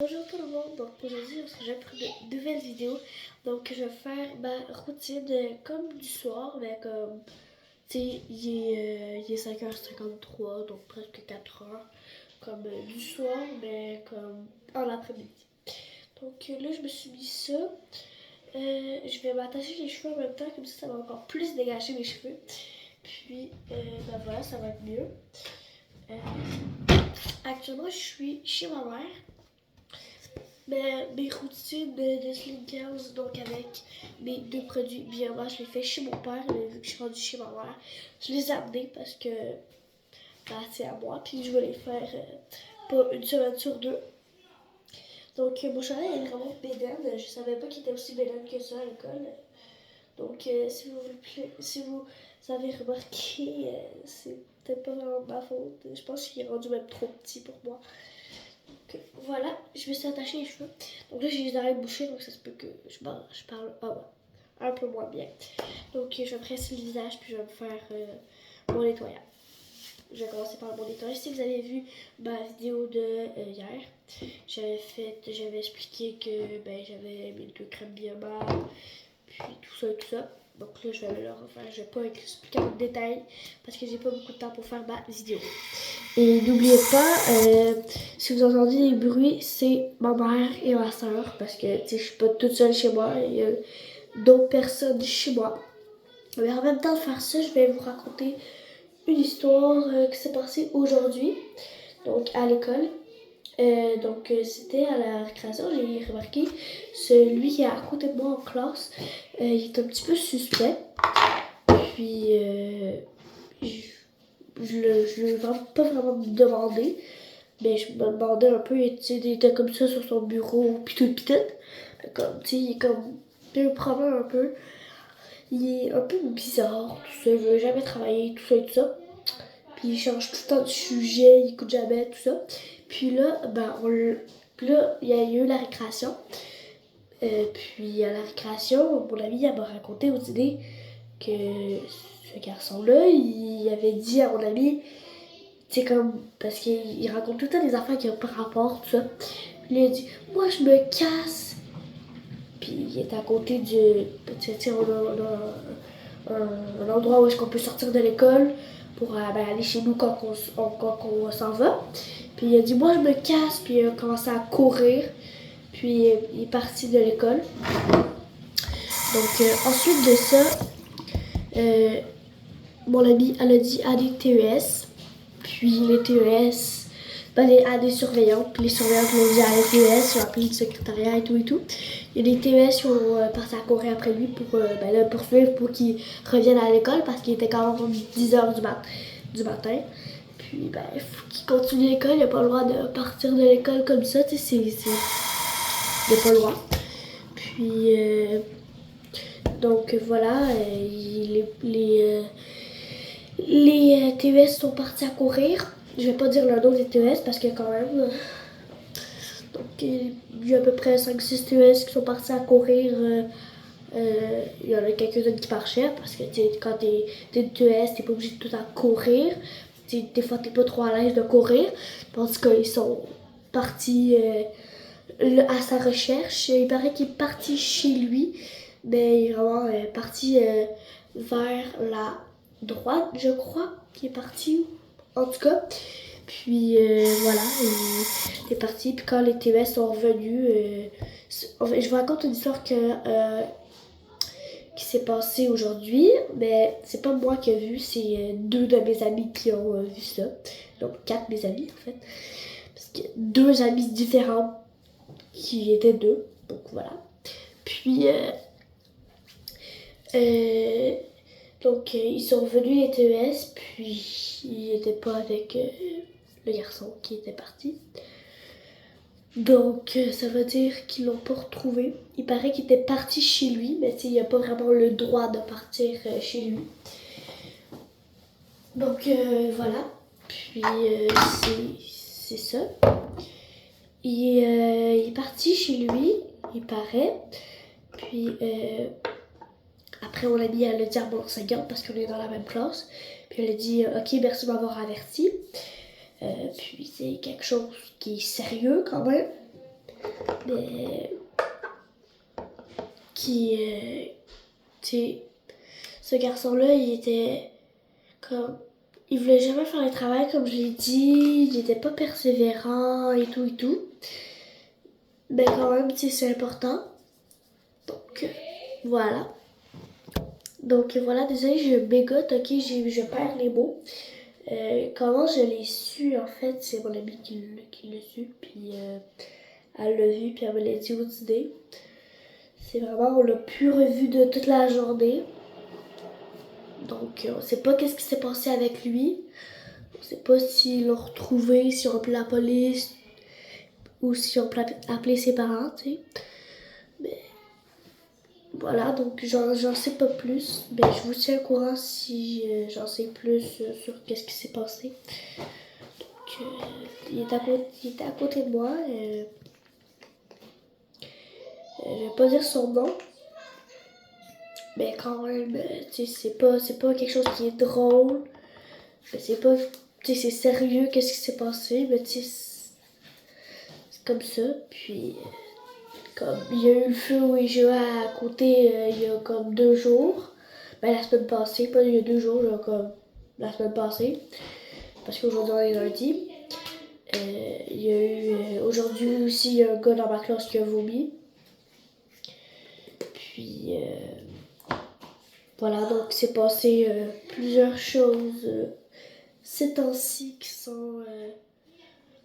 Bonjour tout le monde, donc aujourd'hui on se retrouve pour une nouvelle vidéo. Donc je vais faire ma routine comme du soir, mais comme, tu sais, il est 5h53, donc presque 4h, comme du soir, mais comme en après-midi. Donc là je me suis mis ça, je vais m'attacher les cheveux en même temps, comme ça va encore plus dégager mes cheveux. Puis ben voilà, ça va être mieux. Actuellement je suis chez ma mère. Mes routines de skincare, donc avec mes deux produits Bioma, je les fais chez mon père, mais vu que je suis rendue chez ma mère, je les ai amenés parce que c'est à moi, puis je vais les faire pas une semaine sur deux. Donc mon chandail est vraiment bédaine, je savais pas qu'il était aussi bédaine que ça à l'école. Donc si vous avez remarqué, c'est peut-être pas vraiment de ma faute, je pense qu'il est rendu même trop petit pour moi. Donc, voilà, je me suis attaché les cheveux. Donc là, j'ai les oreilles bouchées, donc ça se peut que je parle un peu moins bien. Donc, je vais me presser le visage, puis je vais me faire mon nettoyage. Je vais commencer par mon nettoyage. Si vous avez vu ma vidéo de hier, j'avais expliqué que j'avais mis deux crèmes Bioma, puis tout ça et tout ça. Donc là, je vais le refaire. Je vais pas expliquer en détail parce que j'ai pas beaucoup de temps pour faire ma vidéo. Et n'oubliez pas, si vous entendez des bruits, c'est ma mère et ma soeur parce que je suis pas toute seule chez moi. Il y a d'autres personnes chez moi. Mais en même temps de faire ça, je vais vous raconter une histoire qui s'est passée aujourd'hui, donc à l'école. C'était à la récréation, j'ai remarqué, celui qui est à côté de moi en classe, il est un petit peu suspect. Puis, je l'ai pas vraiment demandé, mais je me demandais un peu, il était comme ça sur son bureau, pis tout. Comme, tu sais, il est comme, il a un problème un peu. Il est un peu bizarre, tout ça, il veut jamais travailler, tout ça et tout ça. Puis il change tout le temps de sujet, il écoute jamais, tout ça. Puis là, il y a eu la récréation. Puis à la récréation, mon ami elle m'a raconté au dîner que ce garçon-là, il avait dit à mon ami, tu sais, comme, parce qu'il raconte tout le temps des affaires qui ont pas rapport, tout ça. Puis il a dit, moi je me casse. Puis il est à côté du, tu sais, on a un endroit où est-ce qu'on peut sortir de l'école pour aller chez nous quand on s'en va. Puis il a dit, moi je me casse, puis il a commencé à courir. Puis il est parti de l'école. Donc ensuite de ça, mon ami, elle a dit à des TES. Puis les TES, à des surveillants. Puis les surveillants l'ont dit à la TES, ils ont appelé le secrétariat et tout et tout. Il y a des TES qui ont parti à courir après lui pour le poursuivre pour qu'il revienne à l'école parce qu'il était quand même 10h du matin. Puis il faut qu'il continue l'école, il n'a pas le droit de partir de l'école comme ça, tu sais, il n'a pas le droit. Puis donc voilà, les TES sont partis à courir. Je vais pas dire le nom des TES parce que quand même. Donc il y a à peu près 5-6 TES qui sont partis à courir. Il y en a quelques-unes qui marchaient parce que quand t'es TES, t'es pas obligé de tout le temps courir. Des fois, t'es pas trop à l'aise de courir. Parce qu'ils sont partis à sa recherche. Il paraît qu'il est parti chez lui, mais il est vraiment parti vers la droite, je crois, qu'il est parti, en tout cas. Puis voilà, il est parti. Puis quand les TES sont revenus, je vous raconte une histoire qui s'est passée aujourd'hui, mais c'est pas moi qui ai vu, c'est deux de mes amis qui ont vu ça. Donc 4 mes amis en fait. Parce que 2 amis différents qui étaient 2. Donc voilà. Puis ils sont revenus les TES, puis ils n'étaient pas avec le garçon qui était parti. Donc ça veut dire qu'ils l'ont pas retrouvé. Il paraît qu'il était parti chez lui, mais il n'a pas vraiment le droit de partir chez lui. Donc voilà. Puis c'est ça. Il est parti chez lui, il paraît. Puis après, on l'a mis à le dire à mon enseignante parce qu'on est dans la même classe. Puis elle a dit ok, merci de m'avoir averti. Puis c'est quelque chose qui est sérieux quand même. Mais qui, tu sais, ce garçon-là, il était comme, il voulait jamais faire le travail comme je l'ai dit, il était pas persévérant et tout et tout. Mais quand même, tu sais, c'est important. Donc, voilà. Donc voilà, désolé, je bégote, ok, je perds les mots. Comment je l'ai su, en fait, c'est mon amie qui l'a su, puis elle l'a vu, puis elle me l'a dit aux idées. C'est vraiment, on l'a plus revu de toute la journée. Donc, on sait pas qu'est-ce qui s'est passé avec lui. On sait pas s'ils l'ont retrouvé, si on a appelé la police, ou si on peut appeler ses parents, tu sais. Mais voilà, donc j'en sais pas plus. Mais je vous tiens au courant si j'en sais plus sur qu'est-ce qui s'est passé. Donc, il était à côté de moi. Je vais pas dire son nom. Mais quand même, tu sais, c'est pas quelque chose qui est drôle. Mais c'est pas, tu sais, c'est sérieux, qu'est-ce qui s'est passé. Mais tu sais, c'est comme ça. Puis, comme il y a eu le feu où il jouait à côté il y a comme 2 jours. Ben, la semaine passée, pas il y a 2 jours, genre comme la semaine passée. Parce qu'aujourd'hui on est lundi. Il y a eu, aujourd'hui aussi, il y a un gars dans ma classe qui a vomi. Puis, voilà, donc c'est passé plusieurs choses ces temps-ci qui sont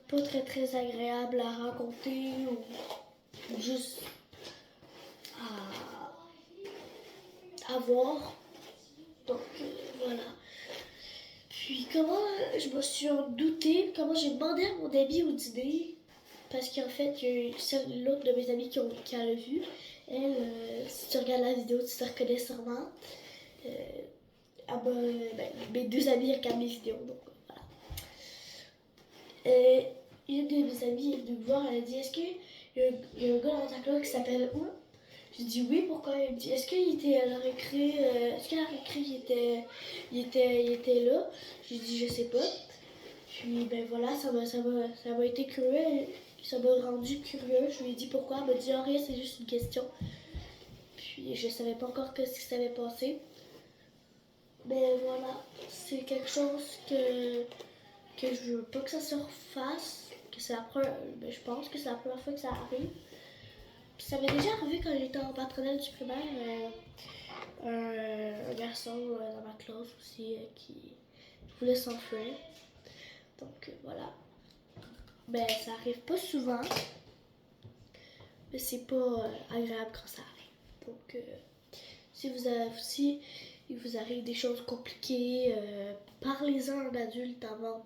pas très agréables à raconter ou juste à voir. Donc voilà. Puis comment je me suis en doutée, comment j'ai demandé à mon ami au dîner, parce qu'en fait, il y a eu l'autre de mes amis qui l'a vu. Elle, si tu regardes la vidéo, tu te reconnais sûrement. Mes 2 amis regardent mes vidéos, donc voilà. Une de mes amies est venue me voir, elle a dit est-ce qu'il y a un gars dans ta classe qui s'appelle où? J'ai dit oui, pourquoi? Elle me dit est-ce qu'il était à la récré? Est-ce qu'à la récré il était là? J'ai dit je sais pas. Puis ben voilà, ça m'a été curieux, ça m'a rendu curieux. Je lui ai dit pourquoi, elle m'a dit oh, rien, c'est juste une question. Puis je savais pas encore ce qui s'avait passé. Ben voilà, c'est quelque chose que je veux pas que ça se refasse. Que c'est la première, ben, je pense que c'est la première fois que ça arrive. Puis ça m'est déjà arrivé quand j'étais en maternelle du primaire. Un garçon dans ma classe aussi qui voulait s'enfuir. Donc voilà. Ben ça arrive pas souvent. Mais c'est pas agréable quand ça arrive. Donc si il vous arrive des choses compliquées, parlez-en à un adulte avant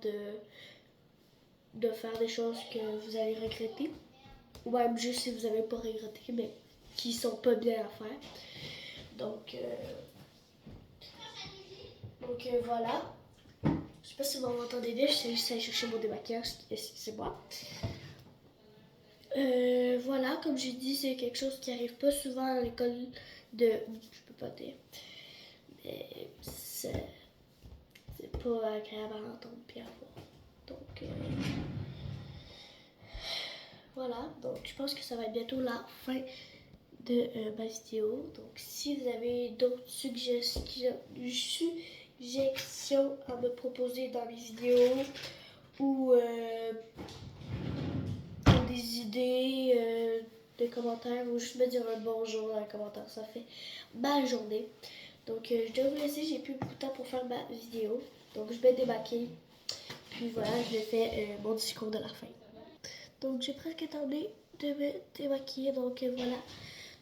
de faire des choses que vous allez regretter. Ou même juste si vous n'avez pas regretté, mais qui sont pas bien à faire. Donc voilà. Je sais pas si vous m'entendez bien, je sais juste aller chercher mon démaquillage, excusez-moi. Voilà, comme j'ai dit, c'est quelque chose qui arrive pas souvent à l'école de... Je peux pas dire. Mais c'est pas agréable à entendre puis à voir. Donc voilà, donc je pense que ça va être bientôt la fin de ma vidéo. Donc si vous avez d'autres suggestions à me proposer dans mes vidéos ou des idées, de commentaires ou juste me dire un bonjour dans les commentaires, ça fait ma journée. Donc je dois vous laisser, j'ai plus beaucoup de temps pour faire ma vidéo. Donc je me démaquille. Puis voilà, je fais mon discours de la fin. Donc j'ai presque terminé de me démaquiller, donc voilà.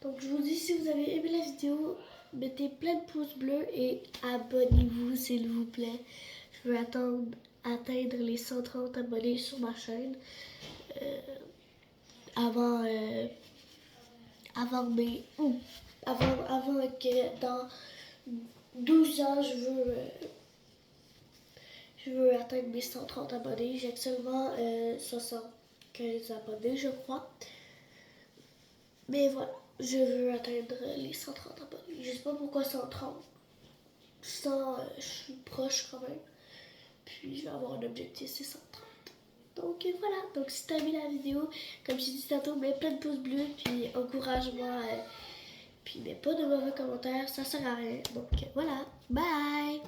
Donc je vous dis, si vous avez aimé la vidéo, mettez plein de pouces bleus et abonnez-vous s'il vous plaît. Je veux atteindre les 130 abonnés sur ma chaîne. Avant que dans 12 ans, je veux atteindre mes 130 abonnés. J'ai actuellement 75 abonnés, je crois. Mais voilà, je veux atteindre les 130 abonnés. Je sais pas pourquoi 130. Je suis proche quand même. Puis je vais avoir un objectif, c'est 130. Donc voilà, donc si t'as aimé la vidéo, comme je dit tantôt, mets plein de pouces bleus, puis encourage-moi, puis mets pas de mauvais commentaires, ça sert à rien. Donc voilà, bye!